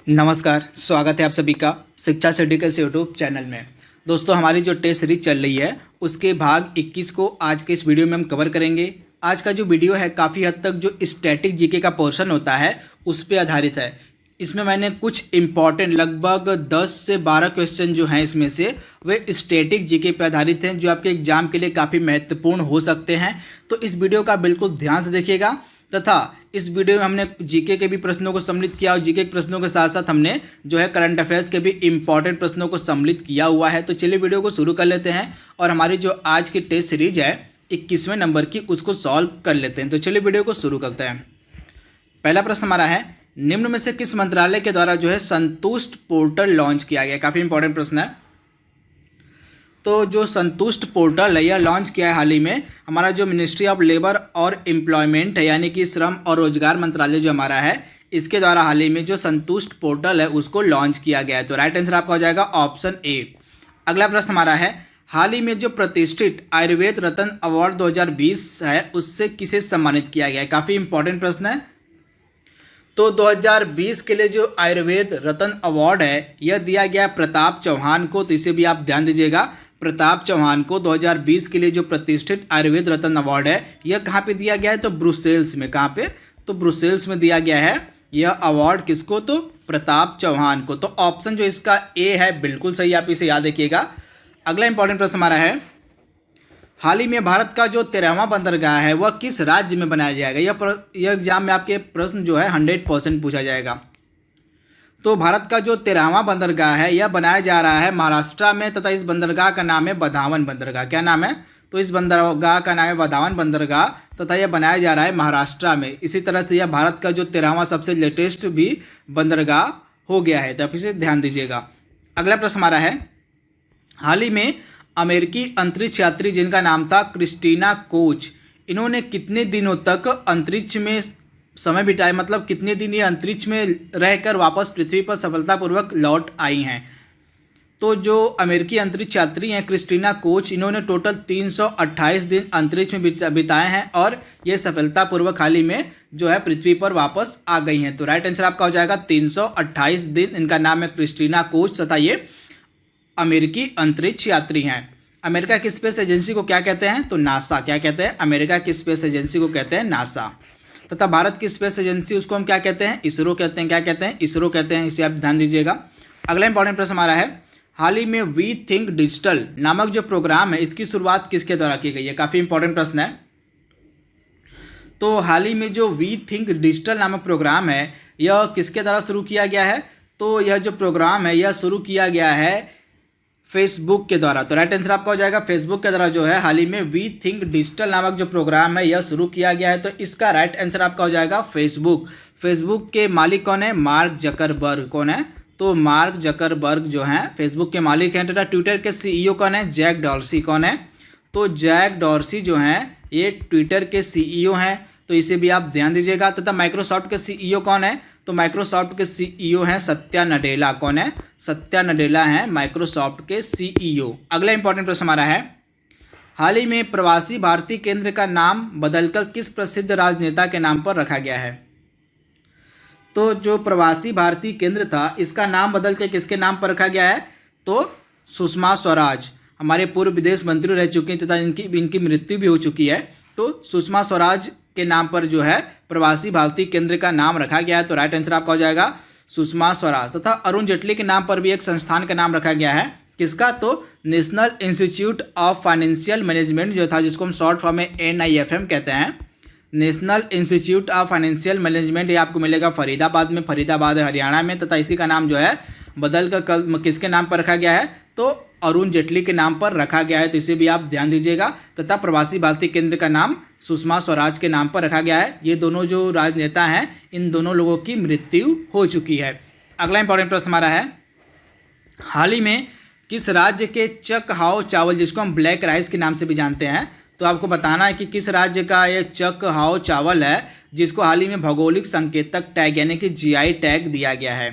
नमस्कार, स्वागत है आप सभी का शिक्षा सिटी के यूट्यूब चैनल में। दोस्तों, हमारी जो टेस्ट सीरीज चल रही है उसके भाग 21 को आज के इस वीडियो में हम कवर करेंगे। आज का जो वीडियो है काफ़ी हद तक जो स्टैटिक जीके का पोर्शन होता है उस पर आधारित है। इसमें मैंने कुछ इम्पॉर्टेंट लगभग 10 से 12 क्वेश्चन जो हैं इसमें से वे स्टैटिक जीके पर आधारित हैं जो आपके एग्जाम के लिए काफ़ी महत्वपूर्ण हो सकते हैं। तो इस वीडियो का बिल्कुल ध्यान से देखिएगा तथा इस वीडियो में हमने जीके के भी प्रश्नों को सम्मिलित किया और जीके के प्रश्नों के साथ साथ हमने जो है करंट अफेयर्स के भी इम्पॉर्टेंट प्रश्नों को सम्मिलित किया हुआ है। तो चलिए वीडियो को शुरू कर लेते हैं और हमारी जो आज की टेस्ट सीरीज है 21वें नंबर की उसको सॉल्व कर लेते हैं। तो चलिए वीडियो को शुरू करते हैं। पहला प्रश्न हमारा है, निम्न में से किस मंत्रालय के द्वारा जो है संतुष्ट पोर्टल लॉन्च किया गया। काफ़ी इंपॉर्टेंट प्रश्न है। तो जो संतुष्ट पोर्टल है यह लॉन्च किया है हाल ही में हमारा जो मिनिस्ट्री ऑफ लेबर और एम्प्लॉयमेंट है, यानी कि श्रम और रोजगार मंत्रालय जो हमारा है इसके द्वारा हाल ही में जो संतुष्ट पोर्टल है उसको लॉन्च किया गया है। तो राइट आंसर आपका हो जाएगा ऑप्शन ए। अगला प्रश्न हमारा है, हाल ही में जो प्रतिष्ठित आयुर्वेद रत्न अवार्ड 2020 है उससे किसे सम्मानित किया गया है। काफ़ी इंपॉर्टेंट प्रश्न है। तो 2020 के लिए जो आयुर्वेद रत्न अवार्ड है यह दिया गया प्रताप चौहान को। तो इसे भी आप ध्यान दीजिएगा, प्रताप चौहान को 2020 के लिए जो प्रतिष्ठित आयुर्वेद रत्न अवार्ड है यह कहाँ पे दिया गया है। तो ब्रुसेल्स में। कहाँ पे? तो ब्रुसेल्स में दिया गया है यह अवार्ड। किसको? तो प्रताप चौहान को। तो ऑप्शन जो इसका ए है बिल्कुल सही, आप इसे याद रखिएगा। अगला इंपॉर्टेंट प्रश्न हमारा है, हाल ही में भारत का जो 13वां बंदरगाह है वह किस राज्य में बनाया जाएगा। यह एग्जाम में आपके प्रश्न जो है 100% पूछा जाएगा। तो भारत का जो 13वां बंदरगाह है यह बनाया जा रहा है महाराष्ट्र में तथा इस बंदरगाह का नाम है बधावन बंदरगाह। क्या नाम है? तो इस बंदरगाह का नाम है बधावन बंदरगाह तथा यह बनाया जा रहा है महाराष्ट्र में। इसी तरह से यह भारत का जो 13वां सबसे लेटेस्ट भी बंदरगाह हो गया है। तो आप इसे ध्यान दीजिएगा। अगला प्रश्न हमारा है, हाल ही में अमेरिकी अंतरिक्ष यात्री जिनका नाम था क्रिस्टीना कोच, इन्होंने कितने दिनों तक अंतरिक्ष में समय बिताया, मतलब कितने दिन ये अंतरिक्ष में रहकर वापस पृथ्वी पर सफलतापूर्वक लौट आई हैं। तो जो अमेरिकी अंतरिक्ष यात्री हैं क्रिस्टीना कोच, इन्होंने टोटल 328 दिन अंतरिक्ष में बिताए हैं और ये सफलतापूर्वक हाल ही में जो है पृथ्वी पर वापस आ गई हैं। तो राइट आंसर आपका हो जाएगा 328 दिन। इनका नाम है क्रिस्टीना कोच तथा ये अमेरिकी अंतरिक्ष यात्री हैं। अमेरिका की स्पेस एजेंसी को क्या कहते हैं? तो नासा। क्या कहते हैं? अमेरिका की स्पेस एजेंसी को कहते हैं नासा। तथा भारत की स्पेस एजेंसी उसको हम क्या कहते हैं? इसरो कहते हैं। क्या कहते हैं? इसरो कहते हैं। इसे आप ध्यान दीजिएगा। अगला इंपॉर्टेंट प्रश्न हमारा है, हाल ही में वी थिंक डिजिटल नामक जो प्रोग्राम है इसकी शुरुआत किसके द्वारा की गई है। काफ़ी इंपॉर्टेंट प्रश्न है। तो हाल ही में जो वी थिंक डिजिटल नामक प्रोग्राम है यह किसके द्वारा शुरू किया गया है। तो यह जो प्रोग्राम है यह शुरू किया गया है फेसबुक के द्वारा। तो राइट आंसर आपका हो जाएगा फेसबुक के द्वारा जो है हाल ही में वी थिंक डिजिटल नामक जो प्रोग्राम है यह शुरू किया गया है। तो इसका राइट आंसर आपका हो जाएगा फेसबुक। फेसबुक के मालिक कौन है? Mark Zuckerberg. कौन है? तो मार्क जकरबर्ग जो हैं फेसबुक के मालिक हैं। तथा ट्विटर के सीईओ कौन है? Jack Dorsey. कौन है? तो जैक डॉर्सी जो हैं ये ट्विटर के सीईओ हैं। तो इसे भी आप ध्यान दीजिएगा। तथा माइक्रोसॉफ्ट के सीईओ कौन है? तो माइक्रोसॉफ्ट के सीईओ हैं सत्या नडेला। कौन है? सत्या नडेला हैं माइक्रोसॉफ्ट के सीईओ। अगला इंपॉर्टेंट प्रश्न हमारा है, हाल ही में प्रवासी भारतीय केंद्र का नाम बदलकर किस प्रसिद्ध राजनेता के नाम पर रखा गया है। तो जो प्रवासी भारतीय केंद्र था इसका नाम बदल के किसके नाम पर रखा गया है? तो सुषमा स्वराज हमारे पूर्व विदेश मंत्री रह चुकी हैं तथा इनकी मृत्यु भी हो चुकी है। तो सुषमा स्वराज के नाम पर जो है प्रवासी भारतीय केंद्र का नाम रखा गया है। तो राइट आंसर आपका हो जाएगा सुषमा स्वराज। तथा अरुण जेटली के नाम पर भी एक संस्थान का नाम रखा गया है। किसका? तो national institute of financial management जो था, जिसको हम शॉर्ट फॉर्म में NIFM कहते हैं। National institute of financial management ये आपको मिलेगा फरीदाबाद में। फरीदाबाद हरियाणा में। तथा इसी का नाम जो है बदल कर कल किसके नाम पर रखा गया है? तो अरुण जेटली के नाम पर रखा गया है। तो इसे भी आप ध्यान दीजिएगा। तथा प्रवासी भारतीय केंद्र का नाम सुषमा स्वराज के नाम पर रखा गया है। ये दोनों जो राजनेता हैं इन दोनों लोगों की मृत्यु हो चुकी है। अगला इंपॉर्टेंट प्रश्न हमारा है, हाल ही में किस राज्य के चक हाव चावल, जिसको हम ब्लैक राइस के नाम से भी जानते हैं, तो आपको बताना है कि किस राज्य का ये चक हाव चावल है जिसको हाल ही में भौगोलिक संकेतक टैग यानी कि GI टैग दिया गया है।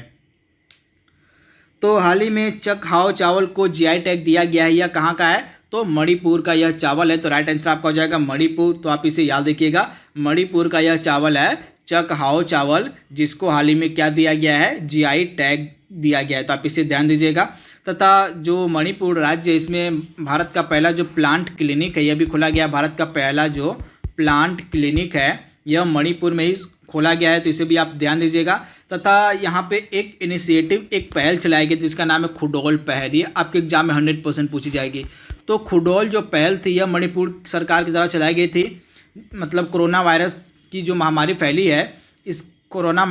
तो हाल ही में चक हाव चावल को GI टैग दिया गया है। यह कहाँ का है? तो मणिपुर का यह चावल है। तो राइट आंसर आपका हो जाएगा मणिपुर। तो आप इसे याद रखिएगा, मणिपुर का यह चावल है चक हाओ चावल, जिसको हाल ही में क्या दिया गया है, जीआई टैग दिया गया है, तो आप इसे ध्यान दीजिएगा। तथा जो मणिपुर राज्य है, इसमें भारत का पहला जो प्लांट क्लिनिक है यह भी खोला गया। भारत का पहला जो प्लांट क्लिनिक है यह मणिपुर में ही खोला गया है, तो इसे भी आप ध्यान दीजिएगा। तथा यहाँ पे एक इनिशिएटिव, एक पहल चलाई गई जिसका नाम है खुडोल पहल। ये आपके एग्जाम में 100% पूछी जाएगी। तो खुडोल जो पहल थी यह मणिपुर सरकार की द्वारा चलाई गई थी। मतलब कोरोना वायरस की जो महामारी फैली है, इस कोरोना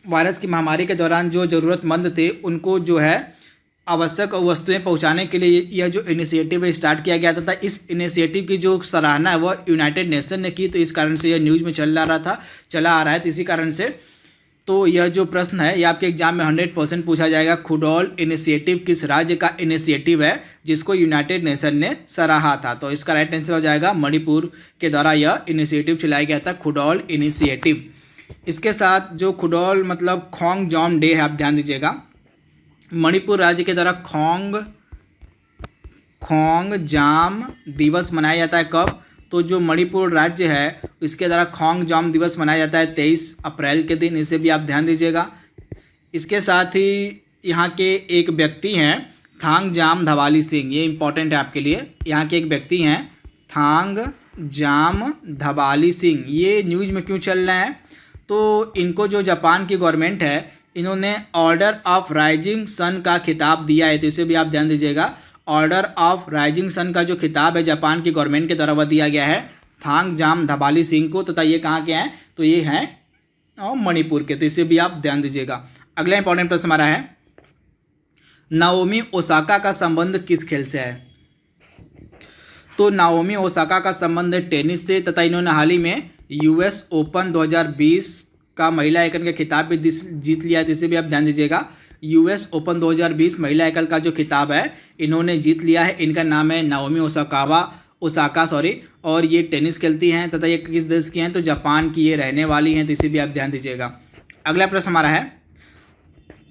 वायरस की महामारी के दौरान जो ज़रूरतमंद थे उनको जो है आवश्यक वस्तुएं पहुंचाने के लिए यह जो इनिशिएटिव है स्टार्ट किया गया था। इस इनिशिएटिव की जो सराहना है वह यूनाइटेड नेशन ने की, तो इस कारण से यह न्यूज़ में चला आ रहा है। तो इसी कारण से तो यह जो प्रश्न है यह आपके एग्जाम में 100% पूछा जाएगा। खुडोल इनिशिएटिव किस राज्य का इनिशिएटिव है जिसको यूनाइटेड नेशन ने सराहा था? तो इसका राइट आंसर हो जाएगा मणिपुर के द्वारा यह इनिशिएटिव चलाया गया था, खुडोल इनिशिएटिव। इसके साथ जो खुडोल मतलब खोंग जॉम डे है, आप ध्यान दीजिएगा। मणिपुर राज्य के द्वारा खोंग जाम दिवस मनाया जाता है कब? तो जो मणिपुर राज्य है इसके द्वारा खोंग जाम दिवस मनाया जाता है 23 अप्रैल के दिन, इसे भी आप ध्यान दीजिएगा। इसके साथ ही यहाँ के एक व्यक्ति हैं थांग जाम धवाली सिंह, ये इंपॉर्टेंट है आपके लिए। यहाँ के एक व्यक्ति हैं थांग जाम धवाली सिंह, ये न्यूज़ में क्यों चल रहे हैं? तो इनको जो जापान की गवर्नमेंट है इन्होंने ऑर्डर ऑफ राइजिंग सन का खिताब दिया है, तो इसे भी आप ध्यान दीजिएगा। ऑर्डर ऑफ राइजिंग सन का जो खिताब है जापान की गवर्नमेंट के द्वारा वह दिया गया है थांग जाम धबाली सिंह को। तथा ये कहाँ के हैं? तो ये हैं मणिपुर के, तो इसे भी आप ध्यान दीजिएगा। अगला इंपॉर्टेंट प्रश्न हमारा है नाओमी ओसाका का संबंध किस खेल से है? तो नाओमी ओसाका का संबंध है टेनिस से, तथा इन्होंने हाल ही में यूएस ओपन 2020 का महिला एकल का खिताब भी जीत लिया है, इसे भी आप ध्यान दीजिएगा। यूएस ओपन 2020 महिला एकल का जो खिताब है इन्होंने जीत लिया है। इनका नाम है नाओमी ओसाका और ये टेनिस खेलती हैं। तथा ये किस देश की हैं? तो जापान की ये रहने वाली हैं, तो इसे भी आप ध्यान दीजिएगा। अगला प्रश्न हमारा है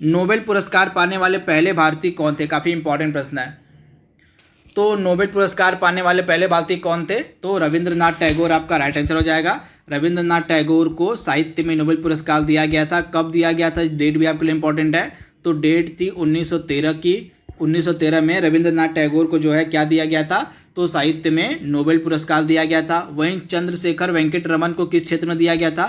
नोबेल पुरस्कार पाने वाले पहले भारतीय कौन थे? काफ़ी इंपॉर्टेंट प्रश्न है। तो नोबेल पुरस्कार पाने वाले पहले भारतीय कौन थे? तो रविंद्रनाथ टैगोर आपका राइट आंसर हो जाएगा। रविंद्रनाथ टैगोर को साहित्य में नोबेल पुरस्कार दिया गया था। कब दिया गया था? डेट भी आपके लिए इंपॉर्टेंट है। तो डेट थी 1913 की। 1913 में रविंद्रनाथ टैगोर को जो है क्या दिया गया था? तो साहित्य में नोबेल पुरस्कार दिया गया था। वहीं चंद्रशेखर वेंकट रमन को किस क्षेत्र में दिया गया था?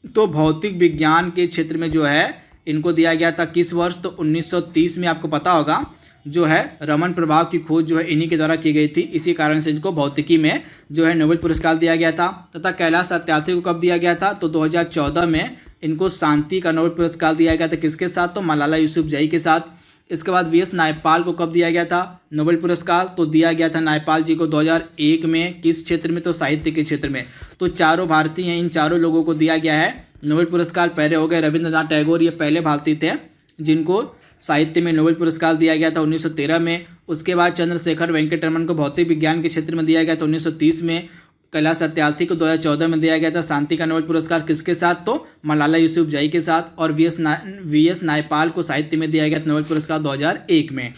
तो भौतिक विज्ञान के क्षेत्र में जो है इनको दिया गया था। किस वर्ष? तो 1930 में। आपको पता होगा जो है रमन प्रभाव की खोज जो है इन्हीं के द्वारा की गई थी, इसी कारण से इनको भौतिकी में जो है नोबेल पुरस्कार दिया गया था। तथा कैलाश सत्यार्थी को कब दिया गया था? तो 2014 में इनको शांति का नोबेल पुरस्कार दिया गया था। किसके साथ? तो मलाला यूसुफजई के साथ। इसके बाद वीएस नायपाल को कब दिया गया था नोबेल पुरस्कार? तो दिया गया था नायपाल जी को 2001 में। किस क्षेत्र में? तो साहित्य के क्षेत्र में। तो चारों भारतीय हैं, इन चारों लोगों को दिया गया है नोबेल पुरस्कार। पहले हो गए रविंद्रनाथ टैगोर, ये पहले भारतीय थे जिनको साहित्य में नोबेल पुरस्कार दिया गया था 1913 में। उसके बाद चंद्रशेखर वेंकट रमन को भौतिक विज्ञान के क्षेत्र में दिया गया था 1930 में। कैलाश सत्यार्थी को 2014 में दिया गया था शांति का नोबेल पुरस्कार। किसके साथ? तो मलाला यूसुफजई के साथ। और वीएस नायपाल को साहित्य में दिया गया था नोबेल पुरस्कार 2001 में।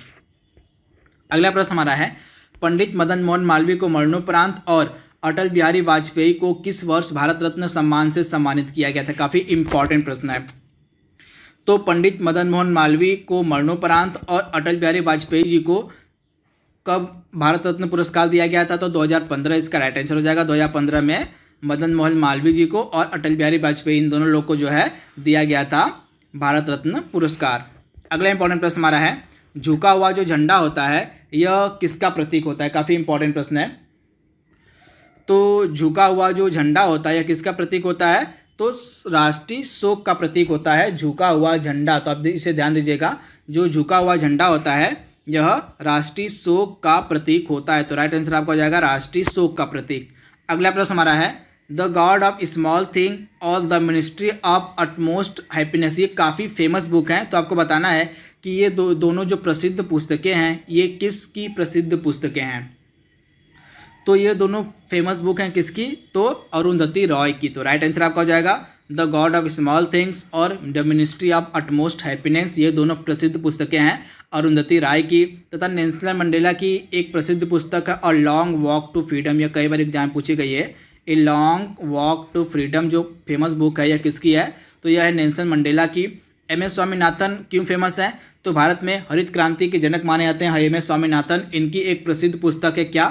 अगला प्रश्न हमारा है पंडित मदन मोहन मालवीय को मरणोपरांत और अटल बिहारी वाजपेयी को किस वर्ष भारत रत्न सम्मान से सम्मानित किया गया था? काफ़ी इंपॉर्टेंट प्रश्न है। तो पंडित मदन मोहन मालवीय को मरणोपरांत और अटल बिहारी वाजपेयी जी को कब भारत रत्न पुरस्कार दिया गया था? तो 2015 इसका राइट आंसर हो जाएगा। 2015 में मदन मोहन मालवीय जी को और अटल बिहारी वाजपेयी इन दोनों लोग को जो है दिया गया था भारत रत्न पुरस्कार। अगला इंपॉर्टेंट प्रश्न हमारा है झुका हुआ जो झंडा होता है यह किसका प्रतीक होता है? काफ़ी इंपॉर्टेंट प्रश्न है। तो झुका हुआ जो झंडा होता है यह किसका प्रतीक होता है? तो राष्ट्रीय शोक का प्रतीक होता है झुका हुआ झंडा। तो आप इसे ध्यान दीजिएगा, जो झुका हुआ झंडा होता है यह राष्ट्रीय शोक का प्रतीक होता है। तो राइट आंसर आपका हो जाएगा राष्ट्रीय शोक का प्रतीक। अगला प्रश्न हमारा है the god of small thing और the ministry of utmost happiness, ये काफ़ी फेमस बुक हैं। तो आपको बताना है कि ये दोनों जो प्रसिद्ध पुस्तकें हैं ये किसकी प्रसिद्ध पुस्तकें हैं? तो ये दोनों फेमस बुक हैं किसकी? तो अरुंधति रॉय की। तो राइट आंसर आपका हो जाएगा the god of small things और the ministry of utmost happiness, ये दोनों प्रसिद्ध पुस्तकें हैं अरुंधति राय की। तथा नेल्सन मंडेला की एक प्रसिद्ध पुस्तक है a long walk to freedom, यह कई बार एग्जाम पूछी गई है। A long walk to freedom जो फेमस बुक है यह किसकी है? तो यह है नेल्सन मंडेला की। एम एस स्वामीनाथन क्यों फेमस है? तो भारत में हरित क्रांति के जनक माने जाते हैं एम एस स्वामीनाथन। इनकी एक प्रसिद्ध पुस्तक है क्या?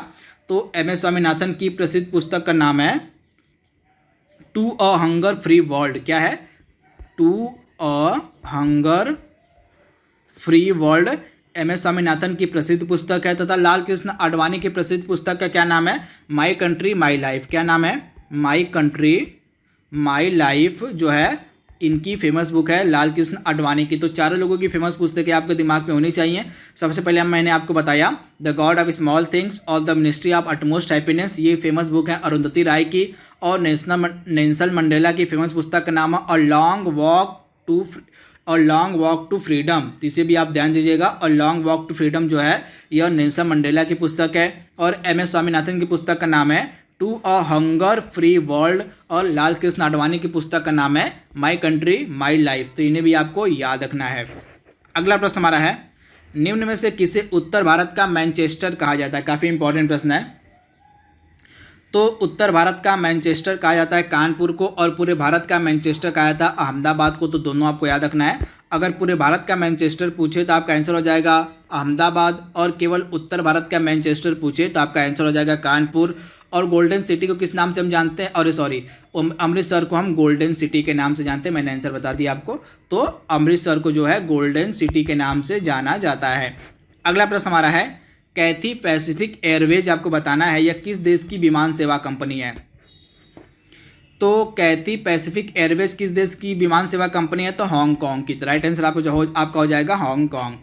तो एम एस स्वामीनाथन की प्रसिद्ध पुस्तक का नाम है to a hunger free world. क्या है? To a hunger free world M S Swaminathan की प्रसिद्ध पुस्तक है। तथा लाल कृष्ण आडवाणी की प्रसिद्ध पुस्तक का क्या नाम है? My country my life. क्या नाम है? माई कंट्री माई लाइफ जो है इनकी फेमस बुक है लाल कृष्ण आडवाणी की। तो चारों लोगों की फेमस पुस्तकें आपके दिमाग में होनी चाहिए। सबसे पहले मैंने आपको बताया the god of small things और the ministry of utmost happiness, ये फेमस बुक है अरुंधति राय की। और नेल्सन मंडेला की फेमस पुस्तक का नाम है a long walk to freedom. तो इसे भी आप ध्यान दीजिएगा। A long walk to freedom जो है यह नेल्सन मंडेला की पुस्तक है। और एम एस स्वामीनाथन की पुस्तक का नाम है to a hunger free world. और लाल कृष्ण आडवाणी की पुस्तक का नाम है माई कंट्री माई लाइफ। तो इन्हें भी आपको याद रखना है। अगला प्रश्न हमारा है निम्न में से किसे उत्तर भारत का मैनचेस्टर कहा जाता है? काफ़ी इंपॉर्टेंट प्रश्न है। तो उत्तर भारत का मैनचेस्टर कहा जाता है कानपुर को, और पूरे भारत का मैनचेस्टर कहा जाता है अहमदाबाद को। तो दोनों आपको याद रखना है। अगर पूरे भारत का मैनचेस्टर पूछे तो आपका आंसर हो जाएगा अहमदाबाद, और केवल उत्तर भारत का मैनचेस्टर पूछे तो आपका आंसर हो जाएगा कानपुर। और गोल्डन सिटी को किस नाम से हम जानते हैं? और सॉरी, अमृतसर को हम गोल्डन सिटी के नाम से जानते हैं। मैंने आंसर बता दिया आपको। तो अमृतसर को जो है गोल्डन सिटी के नाम से जाना जाता है। अगला प्रश्न हमारा है कैथी पैसिफिक एयरवेज आपको बताना है यह किस देश की विमान सेवा कंपनी है? तो कैथी पैसिफिक एयरवेज किस देश की विमान सेवा कंपनी है? तो हांगकांग की। तो राइट आंसर आपका हो जाएगा हांगकांग।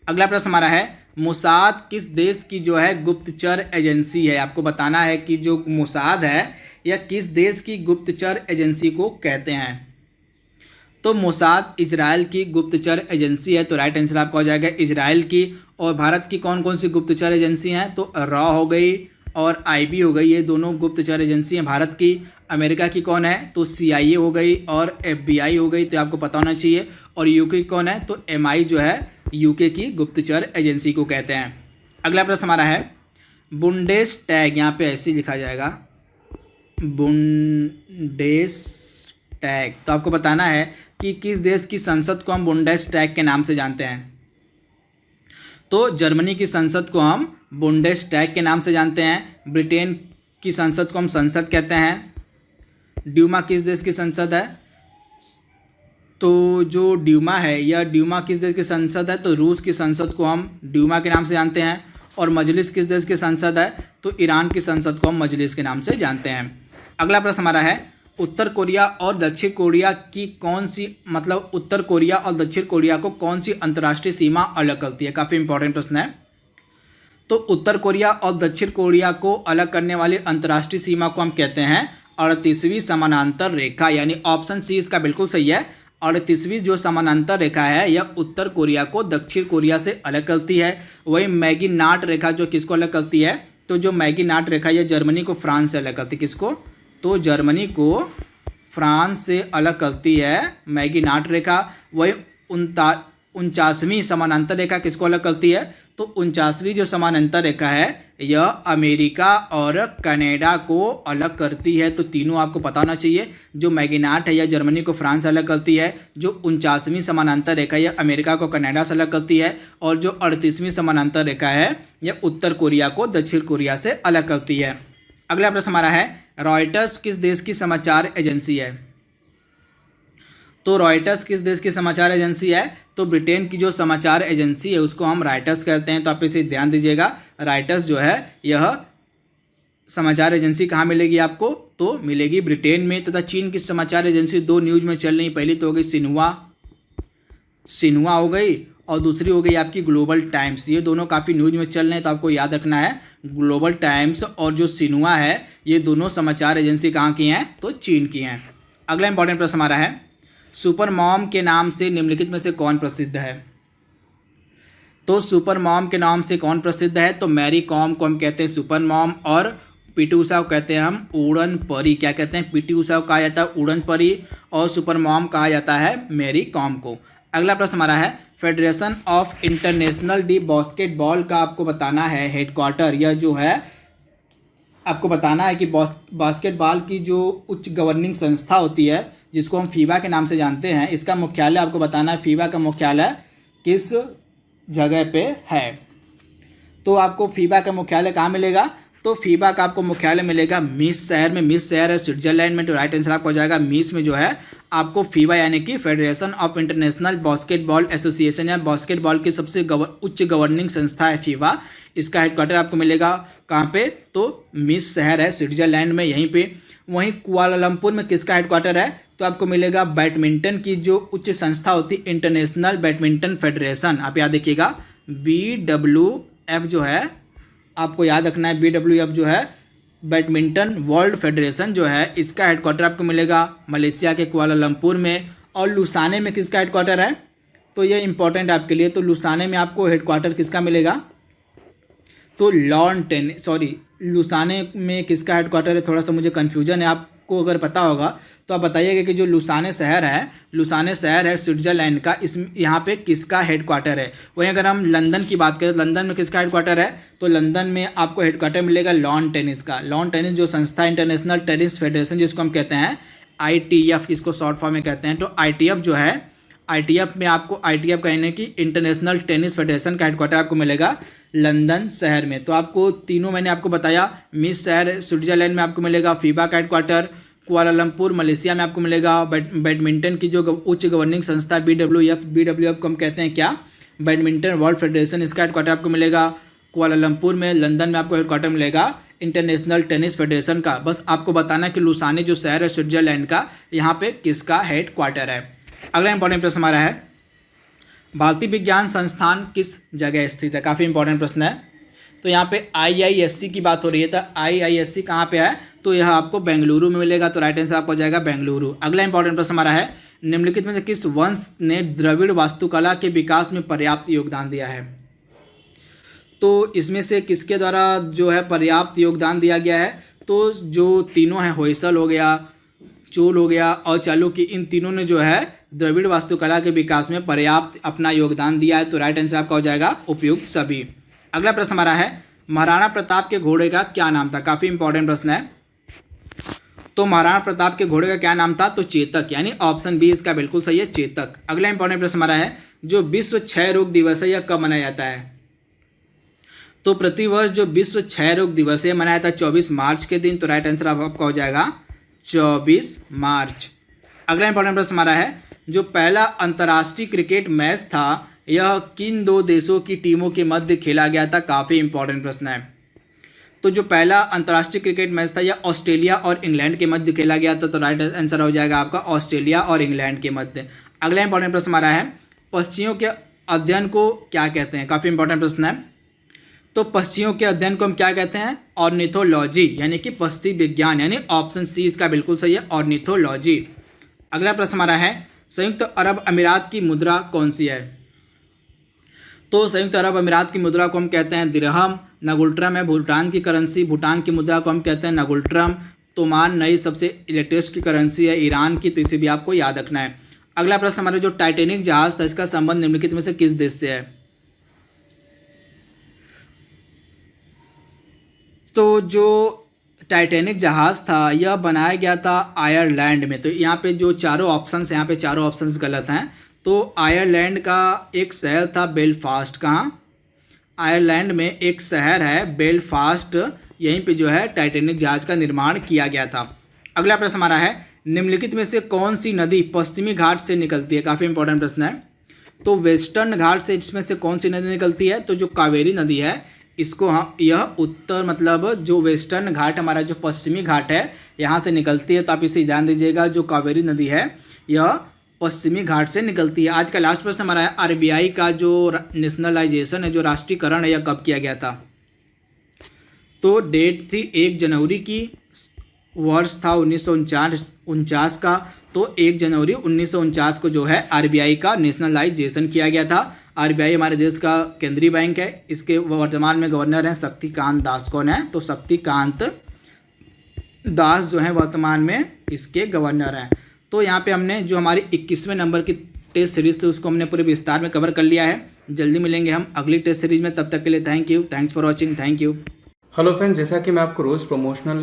अगला प्रश्न हमारा है मोसाद किस देश की जो है गुप्तचर एजेंसी है? आपको बताना है कि जो मोसाद है यह किस देश की गुप्तचर एजेंसी को कहते हैं? तो मोसाद इजराइल की गुप्तचर एजेंसी है। तो राइट आंसर आपका हो जाएगा इजराइल की। और भारत की कौन कौन सी गुप्तचर एजेंसी हैं? तो रॉ हो गई और आईबी हो गई, ये दोनों गुप्तचर एजेंसी हैं भारत की। अमेरिका की कौन है? तो CIA हो गई और FBI हो गई, तो आपको पता होना चाहिए। और यूके की कौन है? तो MI जो है यूके की गुप्तचर एजेंसी को कहते हैं। अगला प्रश्न हमारा है बुंडेसटैग, यहाँ पे ऐसे लिखा जाएगा बुंडेसटैग। तो आपको बताना है कि किस देश की संसद को हम बुंडेसटैग के नाम से जानते हैं? तो जर्मनी की संसद को हम बुंडेसटैग के नाम से जानते हैं। ब्रिटेन की संसद को हम संसद कहते हैं। ड्यूमा किस देश की संसद है? तो जो ड्यूमा है यह ड्यूमा किस देश की संसद है? तो रूस की संसद को हम ड्यूमा के नाम से जानते हैं। और मजलिस किस देश की संसद है? तो ईरान की संसद को हम मजलिस के नाम से जानते हैं। अगला प्रश्न हमारा है उत्तर कोरिया और दक्षिण कोरिया की कौन सी उत्तर कोरिया और दक्षिण कोरिया को कौन सी अंतर्राष्ट्रीय सीमा अलग करती है? काफ़ी इंपॉर्टेंट प्रश्न है। तो उत्तर कोरिया और दक्षिण कोरिया को अलग करने वाली अंतर्राष्ट्रीय सीमा को हम कहते हैं 38वीं समानांतर रेखा, यानी ऑप्शन सी इसका बिल्कुल सही है। 38वीं जो समानांतर रेखा है यह उत्तर कोरिया को दक्षिण कोरिया से अलग करती है। वही मैगीनाट रेखा जो किसको अलग करती है? तो जो मैगीनाट रेखा यह जर्मनी को फ्रांस से अलग करती है। किसको? तो जर्मनी को फ्रांस से अलग करती है मैगीनाट रेखा। वही 49वीं समानांतर रेखा किसको अलग करती है? तो 49वीं जो समानांतर रेखा है यह अमेरिका और कनाडा को अलग करती है। तो तीनों आपको पता होना चाहिए। जो मैगीनाट है यह जर्मनी को फ्रांस से अलग करती है। जो 49वीं समानांतर रेखा यह अमेरिका को कनाडा से अलग करती है। और जो 38वीं समानांतर रेखा है यह उत्तर कोरिया को दक्षिण कोरिया से अलग करती है। अगला प्रश्न हमारा है रॉयटर्स किस देश की समाचार एजेंसी है? तो रॉयटर्स किस देश की समाचार एजेंसी है? तो ब्रिटेन की जो समाचार एजेंसी है उसको हम रॉयटर्स कहते हैं। तो आप इसे ध्यान दीजिएगा। रॉयटर्स जो है यह समाचार एजेंसी कहाँ मिलेगी आपको? तो मिलेगी ब्रिटेन में। तथा चीन की समाचार एजेंसी दो न्यूज़ में चल रही, पहली तो हो गई सिन्हुआ हो गई और दूसरी हो गई आपकी ग्लोबल टाइम्स। ये दोनों काफ़ी न्यूज़ में चल रहे हैं, तो आपको याद रखना है ग्लोबल टाइम्स और जो सिन्हुआ है ये दोनों समाचार एजेंसी कहाँ की हैं? तो चीन की हैं। अगला इंपॉर्टेंट प्रश्न हमारा है सुपर मॉम के नाम से निम्नलिखित में से कौन प्रसिद्ध है? तो सुपर मॉम के नाम से कौन प्रसिद्ध है? तो मैरी कॉम को हम कहते हैं सुपर मॉम, और पीटी उषा को कहते हैं हम उड़न परी। क्या कहते हैं? पीटी उषा को कहा जाता है उड़न परी और सुपर मॉम कहा जाता है मैरी कॉम को। अगला प्रश्न हमारा है federation of international D basketball का आपको बताना है हेडक्वार्टर यह जो है आपको बताना है कि बास्केटबॉल की जो उच्च गवर्निंग संस्था होती है जिसको हम फीबा के नाम से जानते हैं, इसका मुख्यालय आपको बताना है फीबा का मुख्यालय किस जगह पे है। तो आपको फीबा का मुख्यालय कहाँ मिलेगा? तो फीबा का आपको मुख्यालय मिलेगा मीस शहर में। मीस शहर है स्विट्जरलैंड में, तो राइट आंसर आपको हो जाएगा मीस में जो है आपको फीबा यानी कि federation of international basketball association या बास्केटबॉल की सबसे उच्च गवर्निंग संस्था है फीबा। इसका हेडक्वार्टर आपको मिलेगा कहाँ पे? तो मीस शहर है स्विट्जरलैंड में, यहीं पे। वहीं कुआलालंपुर में किसका हेडक्वार्टर है? तो आपको मिलेगा बैडमिंटन की जो उच्च संस्था होती है इंटरनेशनल बैडमिंटन फेडरेशन। आप याद रखिएगा BWF जो है, आपको याद रखना है BWF जो है बैडमिंटन वर्ल्ड फेडरेशन जो है, इसका हेडक्वार्टर आपको मिलेगा मलेशिया के कुआलालंपुर में। और लुसाने में किसका हेडक्वार्टर है? तो ये इंपॉर्टेंट आपके लिए, तो लुसाने में आपको हेडक्वार्टर किसका मिलेगा? तो लुसाने में किसका हेडक्वार्टर है? थोड़ा सा मुझे कन्फ्यूजन है, आपको अगर पता होगा तो आप बताइएगा कि जो लुसाने शहर है स्विट्जरलैंड का, इस यहाँ पे किसका हेडक्वार्टर है। वहीं अगर हम लंदन की बात करें, लंदन में किसका हेडक्वार्टर है? तो लंदन में आपको हेडक्वार्टर मिलेगा लॉन टेनिस का। लॉन टेनिस जो संस्था इंटरनेशनल टेनिस फेडरेशन जिसको हम कहते हैं ITF, इसको शॉर्ट फॉर्म में कहते हैं। तो ITF जो है, ITF में आपको ITF कहने की इंटरनेशनल टेनिस फेडरेशन का हेडक्वार्टर आपको मिलेगा लंदन शहर में। तो आपको तीनों मैंने आपको बताया, मीस शहर स्विट्जरलैंड में आपको मिलेगा फीबा का हेडक्वार्टर, कुआलालंपुर मलेशिया में आपको मिलेगा बैडमिंटन की जो उच्च गवर्निंग संस्था BWF को हम कहते हैं क्या? बैडमिंटन वर्ल्ड फेडरेशन, इसका हेडक्वार्टर आपको मिलेगा कुआलालंपुर में। लंदन में आपको हेडक्वार्टर मिलेगा इंटरनेशनल टेनिस फेडरेशन का। बस आपको बताना है कि लुसाने जो शहर है स्विट्जरलैंड का, यहाँ पे किसका हेडक्वार्टर है। अगला इंपॉर्टेंट प्रश्न हमारा है भारतीय विज्ञान संस्थान किस जगह स्थित है? काफ़ी इंपॉर्टेंट प्रश्न है। तो यहाँ पे IISc की बात हो रही है, तो IISc कहाँ पे है? तो यह आपको बेंगलुरु में मिलेगा, तो राइट आंसर आपको हो जाएगा बेंगलुरु। अगला इंपॉर्टेंट प्रश्न हमारा है निम्नलिखित में से किस वंश ने द्रविड़ वास्तुकला के विकास में पर्याप्त योगदान दिया है? तो इसमें से किसके द्वारा जो है पर्याप्त योगदान दिया गया है? तो जो तीनों हैं, होयसल हो गया, चोल हो गया और चालुक्य, इन तीनों ने जो है द्रविड़ वास्तुकला के विकास में पर्याप्त अपना योगदान दिया है, तो राइट आंसर आपका हो जाएगा उपयुक्त सभी। अगला प्रश्न हमारा है महाराणा प्रताप के घोड़े का क्या नाम था? काफ़ी इंपॉर्टेंट प्रश्न है। तो महाराणा प्रताप के घोड़े का क्या नाम था? तो चेतक, यानी ऑप्शन बी इसका बिल्कुल सही है, चेतक। अगला इंपॉर्टेंट प्रश्न हमारा है जो विश्व क्षय रोग दिवस है यह कब मनाया जाता है? तो प्रतिवर्ष जो विश्व क्षय रोग दिवस है मनाया जाता है 24 मार्च के दिन, तो राइट आंसर आपका हो जाएगा 24 मार्च। अगला इंपॉर्टेंट प्रश्न हमारा है जो पहला अंतर्राष्ट्रीय क्रिकेट मैच था यह किन दो देशों की टीमों के मध्य खेला गया था? काफ़ी इंपॉर्टेंट प्रश्न है। तो जो पहला अंतर्राष्ट्रीय क्रिकेट मैच था यह ऑस्ट्रेलिया और इंग्लैंड के मध्य खेला गया था, तो राइट आंसर हो जाएगा आपका ऑस्ट्रेलिया और इंग्लैंड के मध्य। अगला इंपॉर्टेंट प्रश्न हमारा है पक्षियों के अध्ययन को क्या कहते हैं? काफ़ी इंपॉर्टेंट प्रश्न है। तो पक्षियों के अध्ययन को हम क्या कहते हैं? ऑर्निथोलॉजी, यानी कि पक्षी विज्ञान, यानी ऑप्शन सी इसका बिल्कुल सही है, ऑर्निथोलॉजी। अगला प्रश्न हमारा है संयुक्त अरब अमीरात की मुद्रा कौन सी है? तो संयुक्त अरब अमीरात की मुद्रा को हम कहते हैं दिरहम। नगुल्ट्रम है भूटान की करेंसी, भूटान की मुद्रा को हम कहते हैं नगुल्ट्रम। तोमान नई सबसे लेटेस्ट की करेंसी है ईरान की, तो इसे भी आपको याद रखना है। अगला प्रश्न हमारा जो टाइटैनिक जहाज था इसका संबंध निम्नलिखित में से किस देश से है? तो जो टाइटैनिक जहाज़ था यह बनाया गया था आयरलैंड में। तो यहाँ पे जो चारों ऑप्शंस हैं, यहाँ पे चारों ऑप्शंस गलत हैं। तो आयरलैंड का एक शहर था बेलफास्ट। कहाँ? आयरलैंड में एक शहर है बेलफास्ट, यहीं पे जो है टाइटैनिक जहाज़ का निर्माण किया गया था। अगला प्रश्न हमारा है निम्नलिखित में से कौन सी नदी पश्चिमी घाट से निकलती है? काफ़ी इंपॉर्टेंट प्रश्न है। तो वेस्टर्न घाट से इसमें से कौन सी नदी निकलती है? तो जो कावेरी नदी है इसको हम यह उत्तर मतलब जो वेस्टर्न घाट हमारा जो पश्चिमी घाट है यहाँ से निकलती है, तो आप इसे ध्यान दीजिएगा। जो कावेरी नदी है यह पश्चिमी घाट से निकलती है। आज का लास्ट प्रश्न हमारा है RBI का जो नेशनलाइजेशन है, जो राष्ट्रीयकरण है, यह कब किया गया था? तो डेट थी 1 जनवरी की, वर्ष था 1949 का। तो 1 जनवरी 1949 को जो है RBI का नेशनलाइजेशन किया गया था। RBI हमारे देश का केंद्रीय बैंक है। इसके वर्तमान में गवर्नर हैं शक्तिकांत दास। कौन है? तो शक्तिकांत दास जो है वर्तमान में इसके गवर्नर हैं। तो यहाँ पे हमने जो हमारी 21वें नंबर की टेस्ट सीरीज़ थी उसको हमने पूरे विस्तार में कवर कर लिया है। जल्दी मिलेंगे हम अगली टेस्ट सीरीज़ में, तब तक के लिए thank you, thanks for watching, thank you. Hello friends, जैसा कि मैं आपको रोज़ प्रमोशनल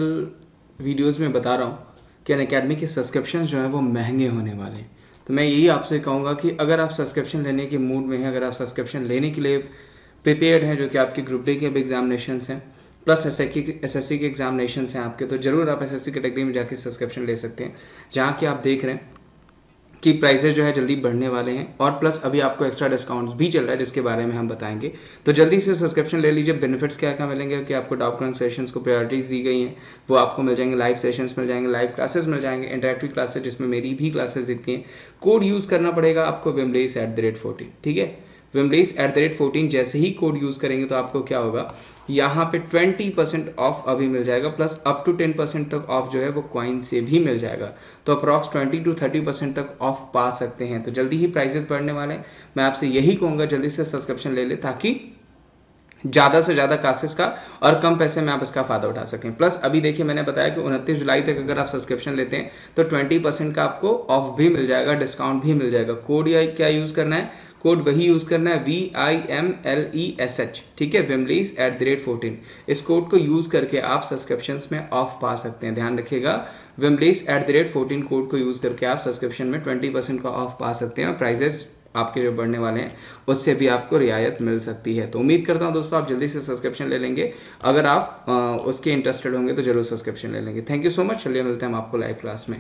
वीडियोस में बता रहा हूँ कि अनअकैडमी के सब्सक्रिप्शन जो हैं वो महंगे होने वाले हैं। तो मैं यही आपसे कहूँगा कि अगर आप सब्सक्रिप्शन लेने के मूड में हैं, अगर आप सब्सक्रिप्शन लेने के लिए प्रिपेयर्ड हैं, जो कि आपके ग्रुप डी के अब एग्जामिनेशंस हैं प्लस एसएससी के एग्जामिनेशंस हैं आपके, तो ज़रूर आप एसएससी कैटेगरी में जाके सब्सक्रिप्शन ले सकते हैं, जहाँ कि आप देख रहे हैं कि प्राइसेस जो है जल्दी बढ़ने वाले हैं और प्लस अभी आपको एक्स्ट्रा डिस्काउंट्स भी चल रहा है जिसके बारे में हम बताएंगे। तो जल्दी से सब्सक्रिप्शन ले लीजिए। बेनिफिट्स क्या क्या मिलेंगे कि आपको डाउट क्लास सेशंस को प्रायोरिटीज दी गई हैं, वो आपको मिल जाएंगे, लाइव सेशंस मिल जाएंगे, लाइव क्लासेस मिल जाएंगे, इंटरेक्टिव क्लासेस जिसमें मेरी भी क्लासेस दिखती हैं। कोड यूज़ करना पड़ेगा आपको wimlace@14, ठीक है। wimlace@14 जैसे ही कोड यूज़ करेंगे तो आपको क्या होगा, यहाँ पे 20% ऑफ अभी मिल जाएगा, प्लस अप टू 10% तक ऑफ जो है वो कॉइन से भी मिल जाएगा। तो अप्रॉक्स 20 to 30% तक ऑफ पा सकते हैं। तो जल्दी ही प्राइसेस बढ़ने वाले हैं। मैं आपसे यही कहूँगा जल्दी से सब्सक्रिप्शन ले ले, ताकि ज़्यादा से ज़्यादा क्लासेस का और कम पैसे में आप इसका फ़ायदा उठा सकें। प्लस अभी देखिए मैंने बताया कि 29 जुलाई तक अगर आप सब्सक्रिप्शन लेते हैं तो 20% का आपको ऑफ भी मिल जाएगा, डिस्काउंट भी मिल जाएगा। कोड या क्या यूज़ करना है, कोड वही यूज़ करना है VIMLESH, ठीक है, wimlace@14। इस कोड को यूज़ करके आप सब्सक्रिप्शंस में ऑफ पा सकते हैं। ध्यान रखिएगा, wimlace@14 कोड को यूज़ करके आप सब्सक्रिप्शन में 20% का ऑफ पा सकते हैं और प्राइजेस आपके जो बढ़ने वाले हैं उससे भी आपको रियायत मिल सकती है। तो उम्मीद करता हूं दोस्तों आप जल्दी से सब्सक्रिप्शन ले लेंगे। अगर आप उसके इंटरेस्टेड होंगे तो जरूर सब्सक्रिप्शन ले लेंगे। Thank you so much. चलिए मिलते हैं हम आपको लाइव क्लास में।